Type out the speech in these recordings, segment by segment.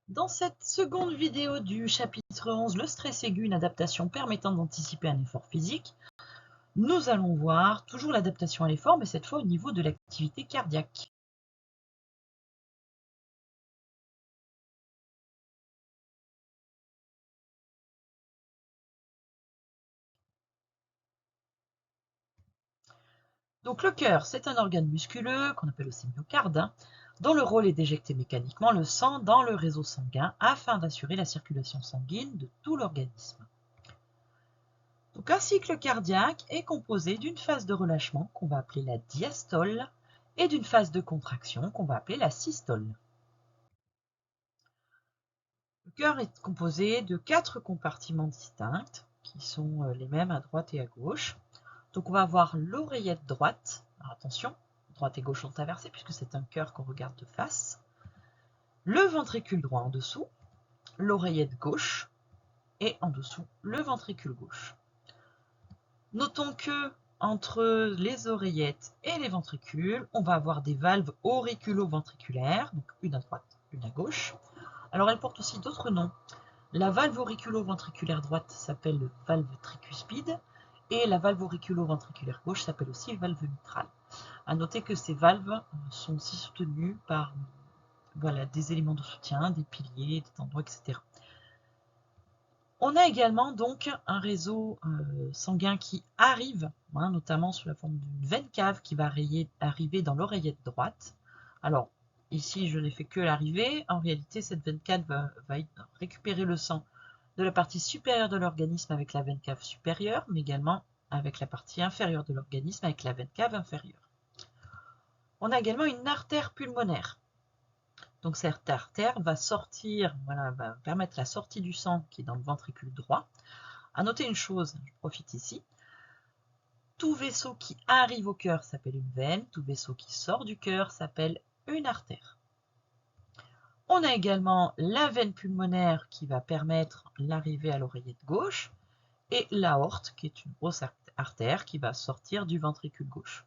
Dans cette seconde vidéo du chapitre 11, le stress aigu, une adaptation permettant d'anticiper un effort physique, nous allons voir toujours l'adaptation à l'effort, mais cette fois au niveau de l'activité cardiaque. Donc le cœur, c'est un organe musculeux, qu'on appelle aussi myocarde, dont le rôle est d'éjecter mécaniquement le sang dans le réseau sanguin afin d'assurer la circulation sanguine de tout l'organisme. Donc un cycle cardiaque est composé d'une phase de relâchement qu'on va appeler la diastole et d'une phase de contraction qu'on va appeler la systole. Le cœur est composé de 4 compartiments distincts qui sont les mêmes à droite et à gauche. Donc on va avoir l'oreillette droite. Alors attention, droite et gauche sont inversées puisque c'est un cœur qu'on regarde de face. Le ventricule droit en dessous, l'oreillette gauche et en dessous le ventricule gauche. Notons que entre les oreillettes et les ventricules, on va avoir des valves auriculo-ventriculaires, donc une à droite, une à gauche. Alors elles portent aussi d'autres noms. La valve auriculo-ventriculaire droite s'appelle valve tricuspide et la valve auriculo-ventriculaire gauche s'appelle aussi valve mitrale. À noter que ces valves sont aussi soutenues par des éléments de soutien, des piliers, des tendons, etc. On a également donc un réseau sanguin qui arrive, notamment sous la forme d'une veine cave qui va arriver dans l'oreillette droite. Alors, ici, je n'ai fait que l'arrivée. En réalité, cette veine cave va récupérer le sang de la partie supérieure de l'organisme avec la veine cave supérieure, mais également avec la partie inférieure de l'organisme avec la veine cave inférieure. On a également une artère pulmonaire. Donc cette artère va sortir, va permettre la sortie du sang qui est dans le ventricule droit. À noter une chose, je profite ici, tout vaisseau qui arrive au cœur s'appelle une veine, tout vaisseau qui sort du cœur s'appelle une artère. On a également la veine pulmonaire qui va permettre l'arrivée à l'oreillette gauche et l'aorte qui est une grosse artère qui va sortir du ventricule gauche.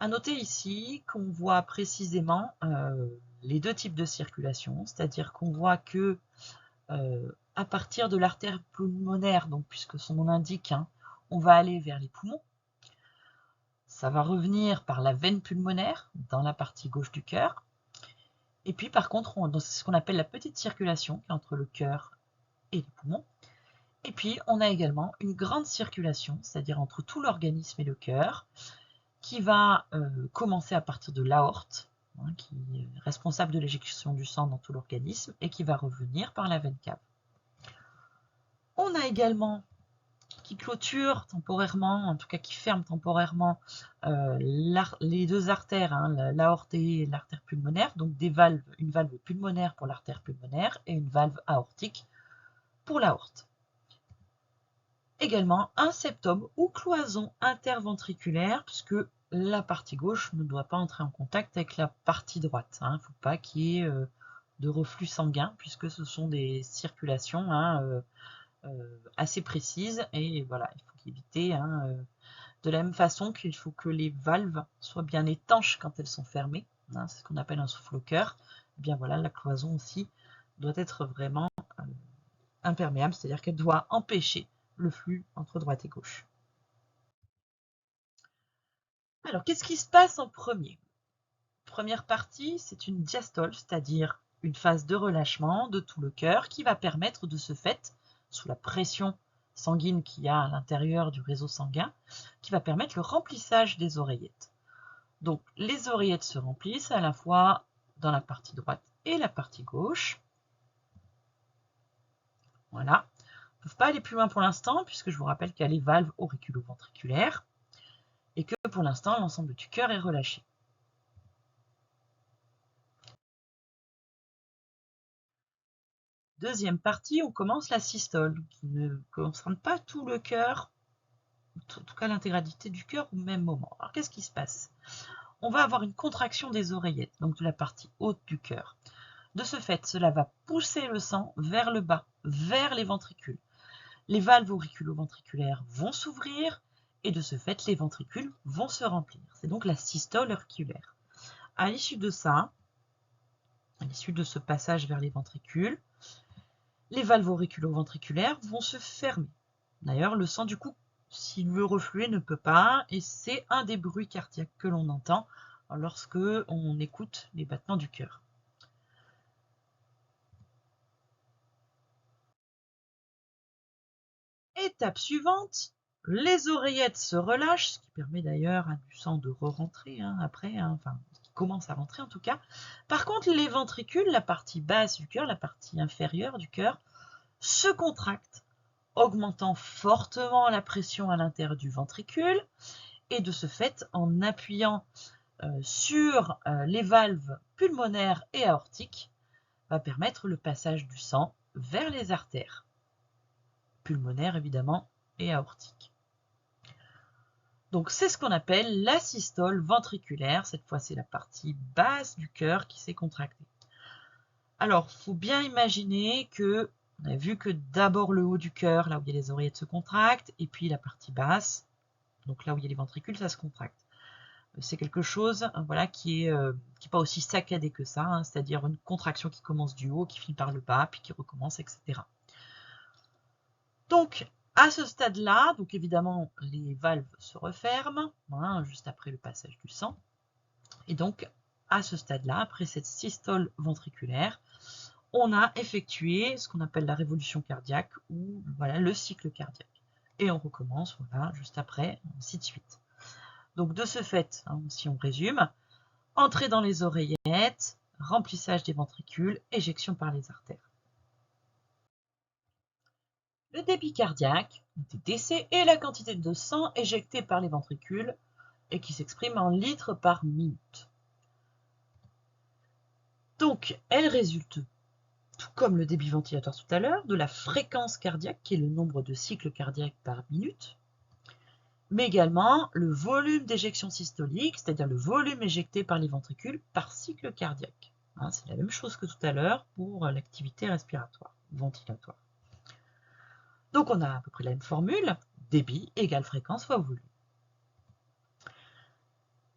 À noter ici qu'on voit précisément les deux types de circulation, c'est-à-dire qu'on voit que à partir de l'artère pulmonaire, donc puisque son nom l'indique, on va aller vers les poumons. Ça va revenir par la veine pulmonaire dans la partie gauche du cœur. Et puis par contre, c'est ce qu'on appelle la petite circulation qui est entre le cœur et les poumons. Et puis on a également une grande circulation, c'est-à-dire entre tout l'organisme et le cœur, qui va commencer à partir de l'aorte, qui est responsable de l'éjection du sang dans tout l'organisme, et qui va revenir par la veine cave. On a également qui clôture temporairement, en tout cas qui ferme temporairement les deux artères, l'aorte et l'artère pulmonaire, donc des valves, une valve pulmonaire pour l'artère pulmonaire et une valve aortique pour l'aorte. Également un septum ou cloison interventriculaire, puisque la partie gauche ne doit pas entrer en contact avec la partie droite. Il ne faut pas qu'il y ait de reflux sanguin, puisque ce sont des circulations assez précises, et voilà, il faut éviter de la même façon qu'il faut que les valves soient bien étanches quand elles sont fermées, c'est ce qu'on appelle un souffle au cœur. Et bien voilà, la cloison aussi doit être vraiment imperméable, c'est-à-dire qu'elle doit empêcher le flux entre droite et gauche. Alors, qu'est-ce qui se passe en premier? Première partie, c'est une diastole, c'est-à-dire une phase de relâchement de tout le cœur qui va permettre de ce fait, sous la pression sanguine qu'il y a à l'intérieur du réseau sanguin, qui va permettre le remplissage des oreillettes. Donc les oreillettes se remplissent à la fois dans la partie droite et la partie gauche. Voilà. Ils ne peuvent pas aller plus loin pour l'instant, puisque je vous rappelle qu'il y a les valves auriculo-ventriculaires, et que pour l'instant, l'ensemble du cœur est relâché. Deuxième partie, on commence la systole, qui ne concerne pas tout le cœur, en tout cas l'intégralité du cœur au même moment. Alors qu'est-ce qui se passe? On va avoir une contraction des oreillettes, donc de la partie haute du cœur. De ce fait, cela va pousser le sang vers le bas, vers les ventricules. Les valves auriculo-ventriculaires vont s'ouvrir et de ce fait, les ventricules vont se remplir. C'est donc la systole auriculaire. À l'issue de ça, à l'issue de ce passage vers les ventricules, les valves auriculo-ventriculaires vont se fermer. D'ailleurs, le sang, du coup, s'il veut refluer, ne peut pas, et c'est un des bruits cardiaques que l'on entend lorsque on écoute les battements du cœur. Étape suivante, les oreillettes se relâchent, ce qui permet d'ailleurs du sang de re-rentrer après, enfin, qui commence à rentrer en tout cas. Par contre, les ventricules, la partie basse du cœur, la partie inférieure du cœur, se contractent, augmentant fortement la pression à l'intérieur du ventricule, et de ce fait, en appuyant sur les valves pulmonaires et aortiques, va permettre le passage du sang vers les artères, pulmonaires évidemment et aortiques. Donc c'est ce qu'on appelle la systole ventriculaire. Cette fois, c'est la partie basse du cœur qui s'est contractée. Alors, il faut bien imaginer que, on a vu que d'abord le haut du cœur, là où il y a les oreillettes, se contractent, et puis la partie basse, donc là où il y a les ventricules, ça se contracte. C'est quelque chose voilà, qui n'est pas aussi saccadé que ça, c'est-à-dire une contraction qui commence du haut, qui finit par le bas, puis qui recommence, etc. Donc, à ce stade-là, donc évidemment, les valves se referment, juste après le passage du sang. Et donc, à ce stade-là, après cette systole ventriculaire, on a effectué ce qu'on appelle la révolution cardiaque ou voilà, le cycle cardiaque. Et on recommence voilà, juste après, ainsi de suite. Donc, de ce fait, si on résume, entrée dans les oreillettes, remplissage des ventricules, éjection par les artères. Le débit cardiaque, le TTC, est la quantité de sang éjectée par les ventricules et qui s'exprime en litres par minute. Donc, elle résulte, tout comme le débit ventilatoire tout à l'heure, de la fréquence cardiaque, qui est le nombre de cycles cardiaques par minute, mais également le volume d'éjection systolique, c'est-à-dire le volume éjecté par les ventricules par cycle cardiaque. C'est la même chose que tout à l'heure pour l'activité respiratoire, ventilatoire. Donc on a à peu près la même formule, débit égale fréquence fois volume.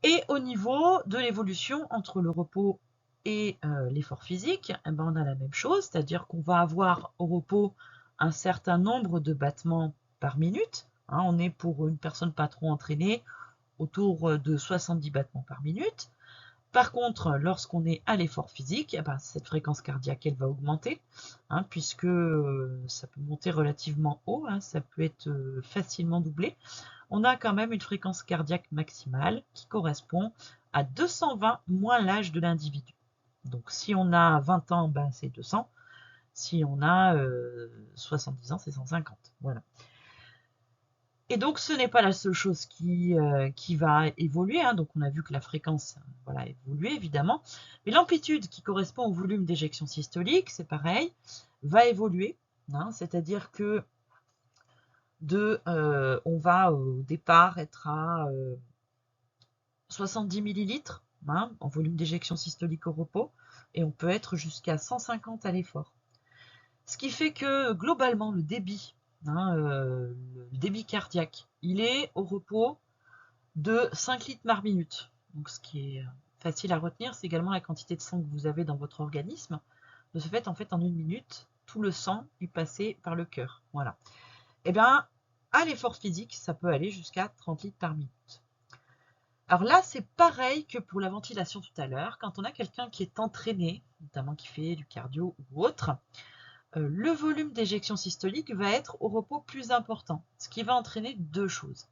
Et au niveau de l'évolution entre le repos et l'effort physique, on a la même chose, c'est-à-dire qu'on va avoir au repos un certain nombre de battements par minute. On est pour une personne pas trop entraînée autour de 70 battements par minute. Par contre, lorsqu'on est à l'effort physique, cette fréquence cardiaque, elle va augmenter, puisque ça peut monter relativement haut, ça peut être facilement doublé. On a quand même une fréquence cardiaque maximale qui correspond à 220 moins l'âge de l'individu. Donc si on a 20 ans, c'est 200. Si on a 70 ans, c'est 150. Voilà. Et donc, ce n'est pas la seule chose qui va évoluer. Donc, on a vu que la fréquence a évolué, évidemment. Mais l'amplitude qui correspond au volume d'éjection systolique, c'est pareil, va évoluer. C'est-à-dire que on va au départ être à 70 millilitres en volume d'éjection systolique au repos. Et on peut être jusqu'à 150 à l'effort. Ce qui fait que, globalement, le débit cardiaque, il est au repos de 5 litres par minute. Donc, ce qui est facile à retenir, c'est également la quantité de sang que vous avez dans votre organisme. De ce fait, en une minute, tout le sang est passé par le cœur. Voilà. Et bien, à l'effort physique, ça peut aller jusqu'à 30 litres par minute. Alors là, c'est pareil que pour la ventilation tout à l'heure. Quand on a quelqu'un qui est entraîné, notamment qui fait du cardio ou autre, le volume d'éjection systolique va être au repos plus important, ce qui va entraîner deux choses.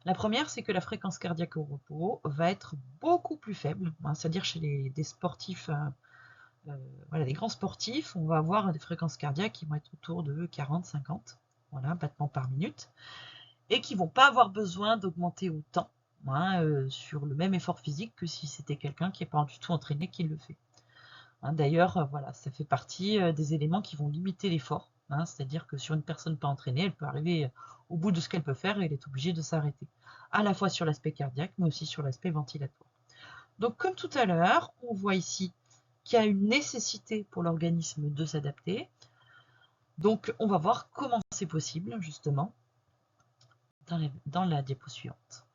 La première, c'est que la fréquence cardiaque au repos va être beaucoup plus faible, c'est-à-dire chez des sportifs, des grands sportifs, on va avoir des fréquences cardiaques qui vont être autour de 40-50 battements par minute, et qui ne vont pas avoir besoin d'augmenter autant sur le même effort physique que si c'était quelqu'un qui n'est pas du tout entraîné qui le fait. D'ailleurs, ça fait partie des éléments qui vont limiter l'effort. C'est-à-dire que sur une personne pas entraînée, elle peut arriver au bout de ce qu'elle peut faire et elle est obligée de s'arrêter. À la fois sur l'aspect cardiaque, mais aussi sur l'aspect ventilatoire. Donc, comme tout à l'heure, on voit ici qu'il y a une nécessité pour l'organisme de s'adapter. Donc, on va voir comment c'est possible, justement, dans la diapo suivante.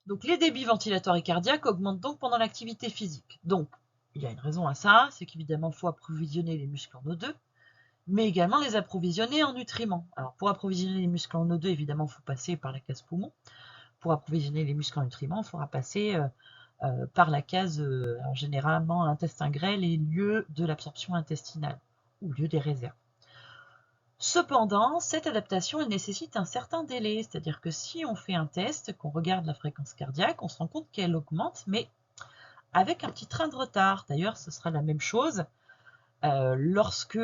Donc, les débits ventilatoires et cardiaques augmentent donc pendant l'activité physique. Donc, Il y a une raison à ça, c'est qu'évidemment, il faut approvisionner les muscles en O2, mais également les approvisionner en nutriments. Alors, pour approvisionner les muscles en O2, évidemment, il faut passer par la case poumon. Pour approvisionner les muscles en nutriments, il faudra passer par la case, généralement, intestin grêle et lieu de l'absorption intestinale, ou lieu des réserves. Cependant, cette adaptation elle nécessite un certain délai, c'est-à-dire que si on fait un test, qu'on regarde la fréquence cardiaque, on se rend compte qu'elle augmente, mais avec un petit train de retard. D'ailleurs, ce sera la même chose lorsque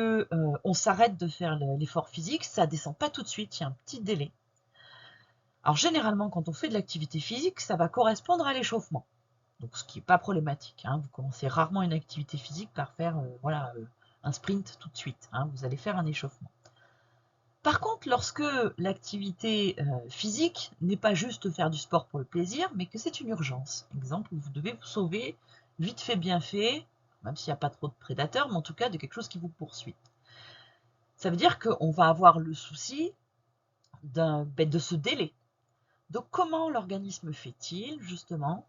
on s'arrête de faire l'effort physique, ça ne descend pas tout de suite, il y a un petit délai. Alors généralement, quand on fait de l'activité physique, ça va correspondre à l'échauffement. Donc ce qui n'est pas problématique. Hein. Vous commencez rarement une activité physique par faire un sprint tout de suite. Hein. Vous allez faire un échauffement. Par contre, lorsque l'activité physique n'est pas juste faire du sport pour le plaisir, mais que c'est une urgence, exemple, vous devez vous sauver, vite fait, bien fait, même s'il n'y a pas trop de prédateurs, mais en tout cas de quelque chose qui vous poursuit. Ça veut dire qu'on va avoir le souci de ce délai. Donc comment l'organisme fait-il justement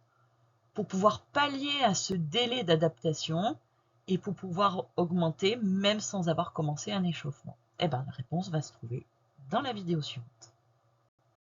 pour pouvoir pallier à ce délai d'adaptation et pour pouvoir augmenter même sans avoir commencé un échauffement? Eh bien, la réponse va se trouver dans la vidéo suivante.